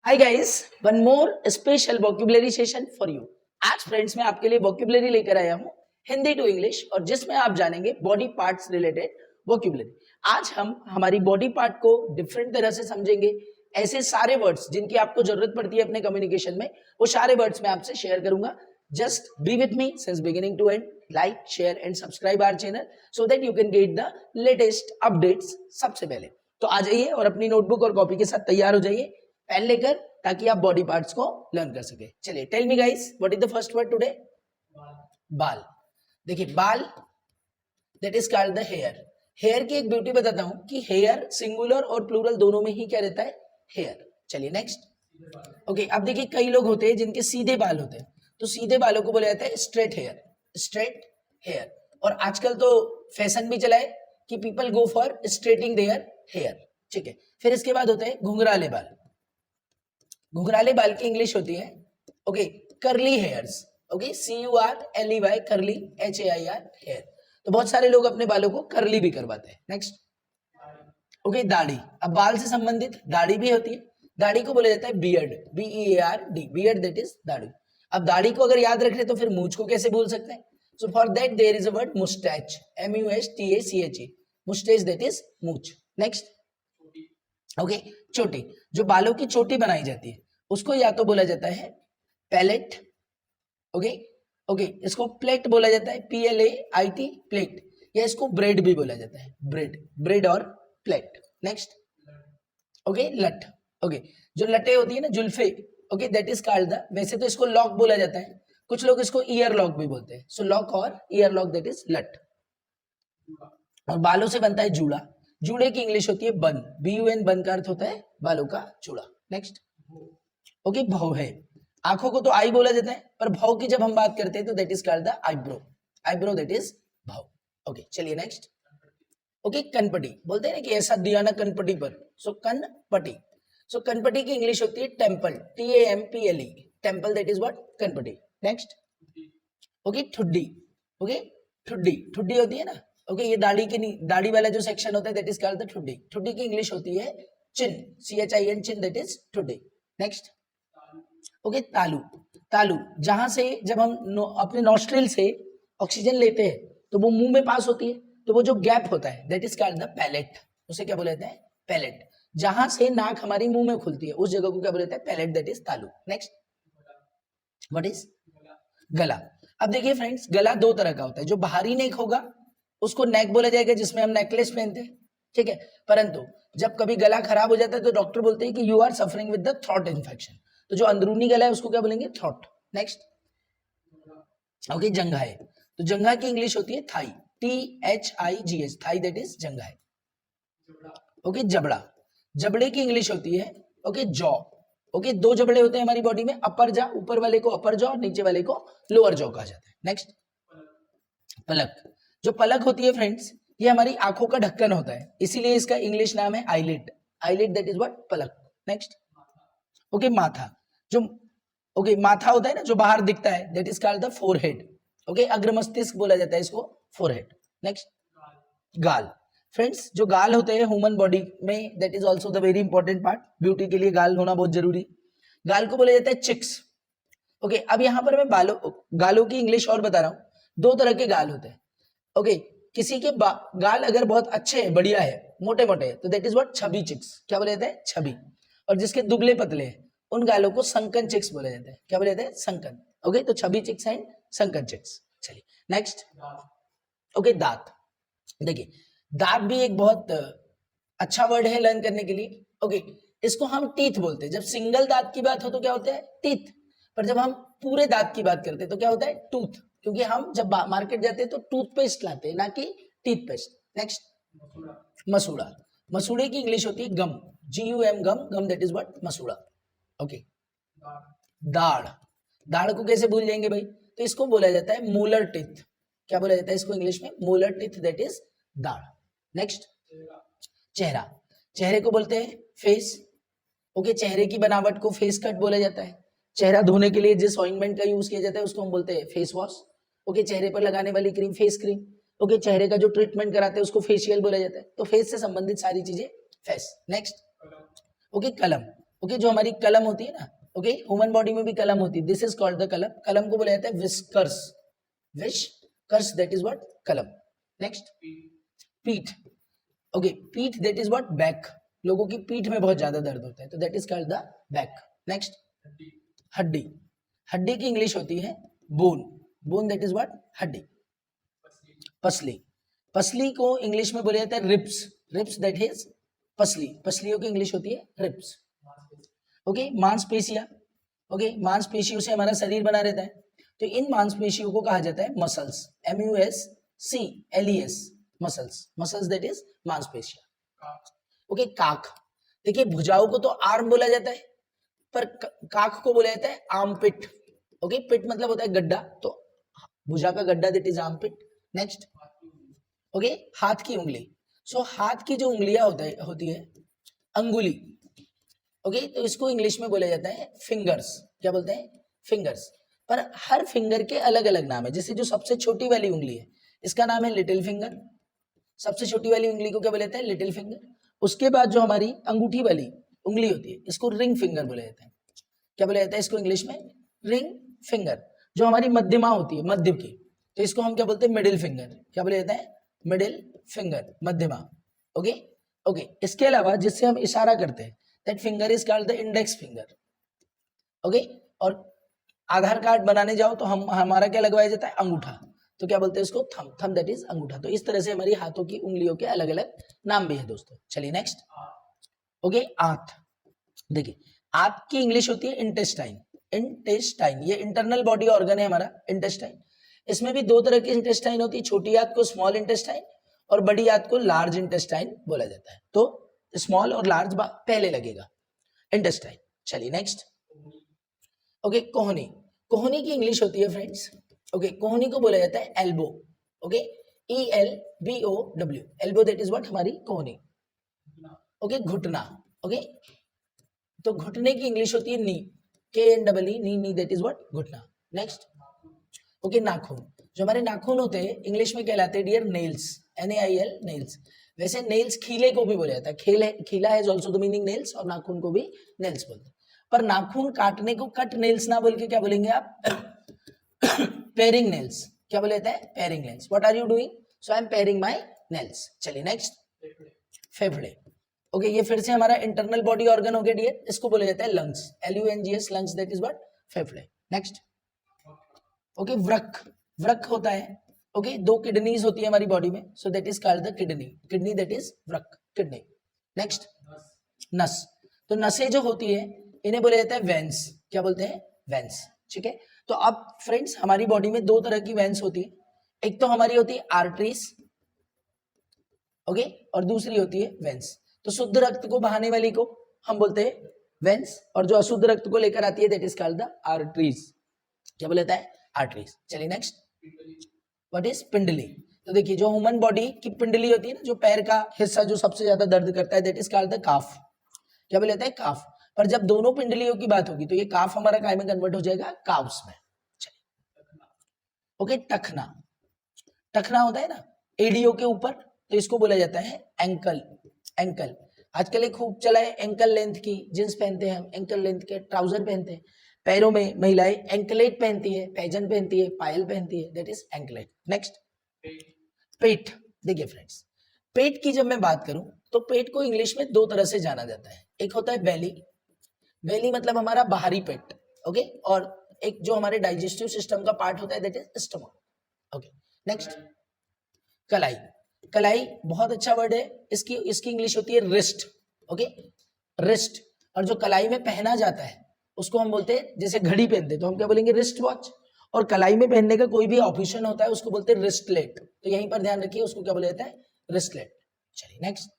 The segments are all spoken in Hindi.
Hi guys, one more special vocabulary session for you. आज फ्रेंड्स मैं आपके लिए वोकैबुलरी लेकर आया हूँ हिंदी टू इंग्लिश, और जिसमें आप जानेंगे बॉडी पार्ट्स रिलेटेड वोकैबुलरी। आज हम हमारी बॉडी पार्ट को डिफरेंट तरह से समझेंगे। ऐसे सारे वर्ड्स जिनकी आपको जरूरत पड़ती है अपने कम्युनिकेशन में, वो सारे वर्ड्स मैं आपसे शेयर करूंगा। Just be with me since beginning to end, like share and subscribe our channel so that you can get the latest updates सबसे पहले। तो आ जाइए और अपनी नोटबुक और कॉपी के साथ तैयार हो जाइए, पेन लेकर, ताकि आप बॉडी पार्ट्स को लर्न कर सके। चलिए, tell me guys, what is the first word today? बाल। देखिए, बाल that is called the hair. Hair की एक ब्यूटी बताता हूं कि हेयर सिंगुलर और प्लूरल दोनों में ही क्या रहता है? हेयर। चलिए नेक्स्ट। ओके, अब देखिए कई लोग होते हैं जिनके सीधे बाल होते हैं, तो सीधे बालों को बोला जाता है स्ट्रेट हेयर। Straight hair. और आजकल तो फैशन भी चला है कि people go for straightening their hair. ठीक है, फिर इसके बाद होते हैं घुंघराले बाल। घुंघराले बाल की इंग्लिश होती है okay curly hairs. Okay, CURLEY, curly, HAIR, hair. तो बहुत सारे लोग अपने बालों को कर्ली भी करवाते हैं। नेक्स्ट। ओके, दाढ़ी। अब बाल से संबंधित दाढ़ी भी होती है। दाढ़ी को बोला जाता है beard, BEARD, beard that is दाढ़ी। अब दाढ़ी को अगर याद रख रहे तो फिर मूंछ को कैसे भूल सकते हैं? So for that there is a word mustache, MUSTACHE, mustache that is मूंछ। नेक्स्ट। ओके, चोटी। जो बालों की चोटी बनाई जाती है उसको या तो बोला जाता है पैलेट। ओके ओके, इसको प्लेट बोला जाता है, PLAIT, प्लेट। या इसको ब्रेड भी बोला जाता है, ब्रेड। ब्रेड और प्लेट। नेक्स्ट। ओके, लट। ओके, जो लटे होती है ना, जुल्फे, okay that is called the, वैसे तो इसको लॉक बोला जाता है, कुछ लोग इसको ईयर लॉक भी बोलते हैं। सो लॉक और ईयर लॉक दैट इज लट। और बालों से बनता है जूड़ा। जूड़े की इंग्लिश होती है बन, BUN, बन का अर्थ होता है बालों का जूड़ा। नेक्स्ट। ओके, भव है। आंखों को तो आई बोला जाता है, पर भव की जब हम बात करते हैं तो that is called the eyebrow. Eyebrow that is भव। ओके, चलिए नेक्स्ट। ओके, कनपटी। बोलते हैं ना कि ऐसा दिया ना कनपटी पर, सो कनपटी। सो कनपटी की इंग्लिश होती है temple, TAMPLE, temple that is what? कनपटी। नेक्स्ट। ओके, ठुड्डी। ओके, ठुड्डी, ठुड्डी होती है ना, ओके ये दाढ़ी के, दाढ़ी वाला जो सेक्शन होता है दैट इज कॉल्ड द ठुड्डी। ठुड्डी की इंग्लिश होती है chin, CHIN, chin that is ठुड्डी। नेक्स्ट। ओके, तालू। तालू, जहां से जब हम अपने नॉस्ट्रिल से ऑक्सीजन लेते हैं तो वो मुंह में पास होती है, तो वो जो गैप होता है that is called the palate. उसे क्या बोला जाता है? पैलेट। जहां से नाक हमारी मुंह में खुलती है उस जगह को क्या बोला जाता है? पैलेट दैट इज तालू। नेक्स्ट। What is? गला। अब देखिए फ्रेंड्स, गला दो तरह का होता है। जो बाहरी नेक होगा उसको नेक बोला जाएगा, जिसमें हम नेकलेस पहनते हैं, ठीक है। परंतु जब कभी गला खराब हो जाता है तो डॉक्टर बोलते हैं कि you are suffering with the throat infection, तो जो अंदरूनी गला है उसको क्या बोलेंगे? थ्रोट। नेक्स्ट। ओके, जंघाए। तो जंघा की इंग्लिश होती है thigh, THIGH, thigh that is जंघाए। ओके, जबड़ा। जबड़े की इंग्लिश होती है ओके जॉ। ओके, दो जबड़े होते हैं हमारी बॉडी में, अपर जॉ, ऊपर वाले को अपर जॉ और नीचे वाले को लोअर जॉ कहा जाता है। नेक्स्ट। पलक। जो पलक होती है फ्रेंड्स, ये हमारी आंखों का ढक्कन होता है, इसीलिए इसका इंग्लिश नाम है eyelid. Eyelid that is what? Palak. Next. Okay, माथा। जो ओके माथा होता है ना जो बाहर दिखता है that is called the forehead. Okay, अग्र मस्तिष्क बोला जाता है इसको, फोरहेड। नेक्स्ट। गाल। फ्रेंड्स, जो गाल होते हैं ह्यूमन बॉडी में that is also the very important part. Beauty के लिए गाल होना बहुत जरूरी। गाल को बोला जाता है चिक्स। ओके, अब यहाँ पर मैं गालों की इंग्लिश और बता रहा हूँ। दो तरह के गाल होते हैं। ओके, किसी के गाल अगर बहुत अच्छे हैं, बढ़िया है, मोटे मोटे है, तो that is what? Chhabi chicks. क्या बोला जाता है? छबी। और जिसके दुबले पतले हैं उन गालों को संकन चिक्स बोला जाता है। क्या बोला जाता है? संकन। ओके, तो छबी चिक्स एंड संकन चिक्स। चलिए नेक्स्ट। ओके, दांत। देखिए, दांत भी एक बहुत अच्छा वर्ड है लर्न करने के लिए। ओके, इसको हम टीथ बोलते हैं। जब सिंगल दांत की बात हो तो क्या होता है? टीथ। पर जब हम पूरे दांत की बात करते हैं तो क्या होता है? टूथ। क्योंकि हम जब मार्केट जाते हैं तो टूथपेस्ट लाते हैं, ना कि टीथ पेस्ट। नेक्स्ट। मसूड़ा। मसूड़े की इंग्लिश होती है gum, GUM, gum. Gum that is what? मसूड़ा। ओके, दाढ़। दाढ़ को कैसे भूल जाएंगे भाई? तो इसको बोला जाता है मोलर टीथ। क्या बोला जाता है इसको इंग्लिश में? मोलर टीथ दैट इज दाढ़। नेक्स्ट। चेहरा। चेहरे को बोलते हैं फेस। ओके, चेहरे की बनावट को फेस कट बोला जाता है। चेहरा धोने के लिए जिस ऑइंटमेंट का यूज किया जाता है उसको हम बोलते हैं फेस वॉश। ओके, चेहरे पर लगाने वाली क्रीम फेस क्रीम। ओके, चेहरे का जो ट्रीटमेंट कराते हैं उसको फेशियल बोला जाता है। तो फेस से संबंधित सारी चीजें फेस। नेक्स्ट। ओके, कलम। ओके, जो हमारी कलम होती है ना, ओके, ह्यूमन बॉडी में भी कलम होती है, दिस इज कॉल्ड द कलम. कलम को बोला जाता है whiskers. Whiskers that is what, कलम. नेक्स्ट, पीठ. ओके, पीठ दैट इज व्हाट, बैक. लोगों की पीठ में बहुत ज्यादा दर्द होता है तो that is called the back. Next, हड्डी. हड्डी की इंग्लिश होती है bone. Bone that is what, हड्डी. पसली. पसली को इंग्लिश में बोला जाता है रिब्स. रिब्स दैट इज पसली. पसलियों की इंग्लिश होती है रिब्स. ओके, मांसपेशियां. ओके, मांसपेशियों से हमारा शरीर बना रहता है तो इन मांसपेशियों को कहा जाता है muscles. MUSCLES, muscles. Muscles that is मांसपेशियां. ओके, काख. देखिए, भुजाओं को तो आर्म बोला जाता है पर काख को बोला जाता है आर्मपिट. ओके, पिट मतलब होता है गड्ढा, तो भुजा का गड्ढा that is armpit. Next, okay, हाथ की उंगली. सो हाथ की जो उंगलियां होती है अंगुली. ओके, तो इसको इंग्लिश में बोला जाता है फिंगर्स. क्या बोलते हैं, फिंगर्स. पर हर फिंगर के अलग अलग नाम है. जैसे जो सबसे छोटी वाली उंगली है इसका नाम है लिटिल फिंगर. सबसे छोटी वाली उंगली को क्या बोला जाता है, लिटिल फिंगर. उसके बाद जो हमारी अंगूठी वाली उंगली होती है इसको रिंग फिंगर बोला जाता है. क्या बोला जाता है इसको इंग्लिश में, रिंग फिंगर. जो हमारी मध्यमा होती है, मध्य की, तो इसको हम क्या बोलते हैं, मिडिल फिंगर. क्या बोला जाता है, मिडिल फिंगर, मध्यमा. Okay, okay. इसके अलावा जिससे हम इशारा करते हैं that finger is called the index finger. Okay, और आधार कार्ड बनाने जाओ तो हमारा क्या लगवाया जाता है, अंगूठा. तो क्या बोलते हैं इसको, थंब. थंब दैट इज अंगूठा. तो इस तरह से हमारी हाथों की उंगलियों के अलग अलग नाम भी है दोस्तों. चलिए नेक्स्ट. ओके, आंत. देखिए, आंत की इंग्लिश होती है इंटेस्टाइन. इंटेस्टाइन ये इंटरनल बॉडी ऑर्गन है हमारा, इंटेस्टाइन. इसमें भी दो तरह की इंटेस्टाइन होती है. छोटी आंत को स्मॉल इंटेस्टाइन और बड़ी आंत को लार्ज इंटेस्टाइन बोला जाता है. तो स्मॉल और लार्ज पहले लगेगा, इंटेस्टाइन. चलिए नेक्स्ट. ओके, कोहनी. कोहनी की इंग्लिश होती है फ्रेंड्स, ओके, कोहनी को बोला जाता है elbow. Okay, ELBOW, elbow that is what, हमारी कोहनी. ओके, घुटना. ओके, तो घुटने की इंग्लिश होती है नी. KNEE, knee. Knee that is what, घुटना. नेक्स्ट. ओके, नाखून. जो हमारे नाखून होते हैं इंग्लिश में कहलाते हैं डियर नेल्स. NAIL, nails. वैसे नेल्स खीले को भी बोला जाता है. खीला है ऑल्सो द मीनिंग नेल्स, और नाखून को भी नेल्स बोलते हैं. पर नाखून काटने को कट नेल्स ना बोल के क्या बोलेंगे आप, पेयरिंग नेल्स. क्या बोले जाता है, paring nails. What are you doing, so I am paring my nails. चलिए नेक्स्ट. फेफड़े. ओके, ये फिर से हमारा इंटरनल बॉडी ऑर्गन हो गया डियर. इसको बोला जाता है lungs. LUNGS, lungs that is what, फेफड़े. नेक्स्ट. ओके, वृक्क. वृक्क होता है, ओके, दो किडनीज होती है हमारी बॉडी में, so that is called the kidney. Kidney that is वृक्क, किडनी. नेक्स्ट, नस. तो नसें जो होती है इन्हें बोला जाता है वेंस. क्या बोलते हैं, वेंस. ठीक है, तो अब फ्रेंड्स हमारी बॉडी में दो तरह की वेंस होती है. एक तो हमारी होती है आर्टरीज, ओके, और दूसरी होती है वेंस. तो शुद्ध रक्त को बहाने वाली को हम बोलते हैं वेंस, और जो अशुद्ध रक्त को लेकर आती है that is called the arteries. क्या बोला जाता है, आर्टरीज. चलिए नेक्स्ट. What is पिंडली. तो देखिए, जो ह्यूमन बॉडी की पिंडली होती है ना, जो पैर का हिस्सा जो सबसे ज्यादा दर्द करता है दैट इज कॉल्ड द काफ. क्या बोला जाता है, काफ. पर जब दोनों पिंडलियों की बात होगी तो ये काफ हमारा काय में कन्वर्ट हो जाएगा, काव्स में. ओके, टखना. टखना होता है ना एडीओ के ऊपर, तो इसको बोला जाता है एंकल. एंकल. आजकल एक खूब चला है एंकल लेंथ की जींस पहनते हैं हम, एंकल लेंथ के ट्राउजर पहनते हैं. पैरों में महिलाएं एंकलेट पहनती है, पैजन पहनती है, पायल पहनती है, दैट इज एंकलेट. नेक्स्ट, पेट. देखिए फ्रेंड्स, पेट की जब मैं बात करूं तो पेट को इंग्लिश में दो तरह से जाना जाता है. एक होता है बेली. बेली मतलब हमारा बाहरी पेट, ओके, और एक जो हमारे डाइजेस्टिव सिस्टम का पार्ट होता है that is stomach. Okay, next, कलाई. कलाई बहुत अच्छा वर्ड है. इसकी इंग्लिश होती है रिस्ट. Okay, wrist. और जो कलाई में पहना जाता है उसको हम बोलते हैं, जैसे घड़ी पहनते हैं तो हम क्या बोलेंगे, रिस्ट वॉच. और कलाई में पहनने का कोई भी ऑपरेशन होता है उसको बोलते हैं रिस्टलेट. तो यहीं पर ध्यान रखिए, उसको क्या बोला जाता है, रिस्टलेट. चलिए नेक्स्ट.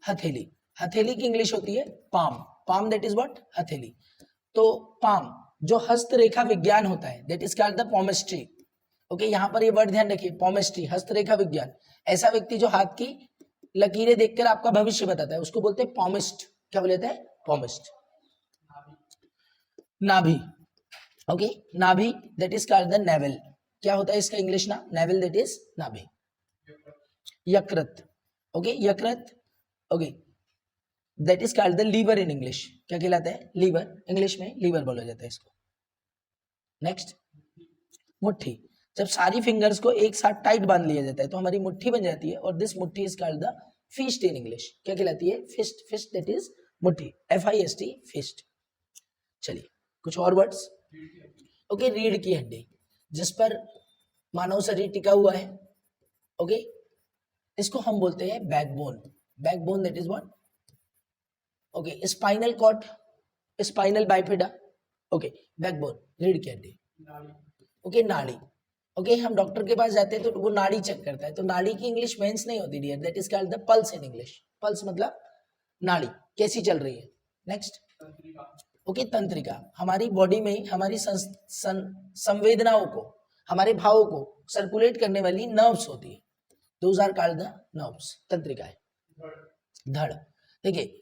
हथेली. हथेली की इंग्लिश होती है palm. Palm that is what, हथेली. तो पाम जो हस्तरेखा विज्ञान होता है that is called the palmistry. Okay, यहाँ पर ये वर्ड ध्यान रखिए, पॉमेस्ट्री, हस्तरेखा विज्ञान. ऐसा व्यक्ति जो हाथ की लकीरें देखकर आपका भविष्य बताता है उसको बोलते हैं पॉमिस्ट. क्या बोले जाता है, पॉमिस्ट. नाभि. ओके, नाभि that is called the naval. क्या होता है इसका इंग्लिश नाम, नेवल दैट इज नाभि. यकृत. ओके, यकृत. Okay, that is called the liver in English. क्या कहलाता है? लीवर. इंग्लिश में लीवर बोला जाता है इसको. नेक्स्ट, मुट्ठी. जब सारी फिंगर्स को एक साथ टाइट बांध लिया जाता है तो हमारी मुट्ठी बन जाती है, और दिस मुट्ठी is called the fist in English. क्या कहलाती है? फिस्ट. फिस्ट दैट इज मुट्ठी. FIST, fist. चलिए कुछ और वर्ड्स. ओके, रीढ़ की हड्डी जिस पर मानव शरीर टिका हुआ है. ओके, इसको हम बोलते हैं backbone. Backbone that is what? Okay, spinal cord, spinal bifida. Okay, backbone, रीढ़ की हड्डी. ओके, नाड़ी. ओके, हम डॉक्टर के पास जाते हैं तो वो नाड़ी चेक करता है, तो नाड़ी की इंग्लिश वेंस नहीं होती dear, that is called the pulse in English. Pulse मतलब नाड़ी कैसी चल रही है. नेक्स्ट, ओके, तंत्रिका. हमारी बॉडी में हमारी संवेदनाओं को, हमारे भावों को सर्कुलेट करने वाली नर्व्स होती है. Those are called the nerves. तंत्रिका है. धड़. देखिए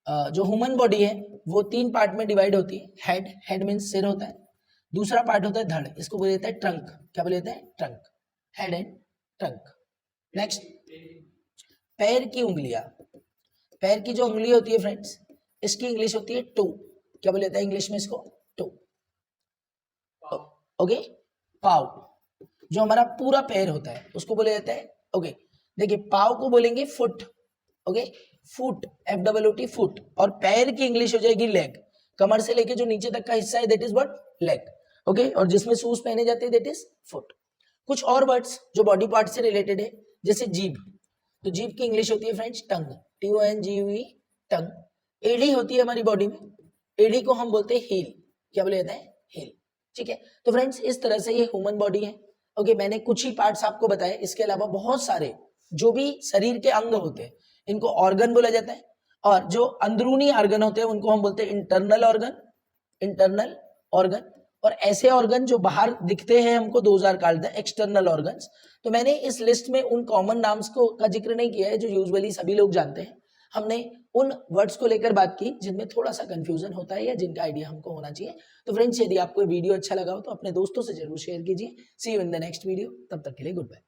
जो ह्यूमन बॉडी है वो 3 पार्ट में डिवाइड होती है. हेड. हेड मीन्स सिर होता है. दूसरा पार्ट होता है धड़, इसको बोला जाता है ट्रंक. क्या बोला जाता है? Trunk. Head and trunk. Next, पैर की उंगलियां. पैर की जो उंगली होती है फ्रेंड्स, इसकी इंग्लिश होती है टो. क्या बोला जाता है इंग्लिश में इसको? टो. ओके, पाव. जो हमारा पूरा पैर होता है उसको बोला जाता है. ओके, देखिए पाव को बोलेंगे foot. Okay, foot, FOOT, foot. और पैर की इंग्लिश हो जाएगी लेग. कमर से लेके जो नीचे तक का हिस्सा है that is what? Leg. Okay, और जिसमें शूज पहने जाते हैं दैट इज फुट. कुछ और वर्ड्स जो बॉडी पार्ट से रिलेटेड है, जैसे जीभ. तो जीभ की इंग्लिश होती है फ्रेंड्स टंग. TONGUE, टंग. एड़ी होती है हमारी बॉडी में, एड़ी को हम बोलते हैं हील. क्या बोले जाता है? हील. ठीक है, तो फ्रेंड्स इस तरह से ये ह्यूमन बॉडी है. ओके, मैंने कुछ ही पार्ट्स आपको बताए, इसके अलावा बहुत सारे जो भी शरीर के अंग होते हैं इनको ऑर्गन बोला जाता है, और जो अंदरूनी ऑर्गन होते हैं उनको हम बोलते हैं इंटरनल ऑर्गन. Internal organ. और ऐसे ऑर्गन जो बाहर दिखते हैं हमको, those are called the external organs. तो मैंने इस लिस्ट में उन कॉमन नाम्स को का जिक्र नहीं किया है जो यूजुअली सभी लोग जानते हैं. हमने उन वर्ड्स को लेकर बात की जिनमें थोड़ा सा कंफ्यूजन होता है या जिनका आइडिया हमको होना चाहिए. तो फ्रेंड्स, यदि आपको वीडियो अच्छा लगा हो तो अपने दोस्तों से जरूर शेयर कीजिए. See you in the next video. तब तक के लिए गुड बाय.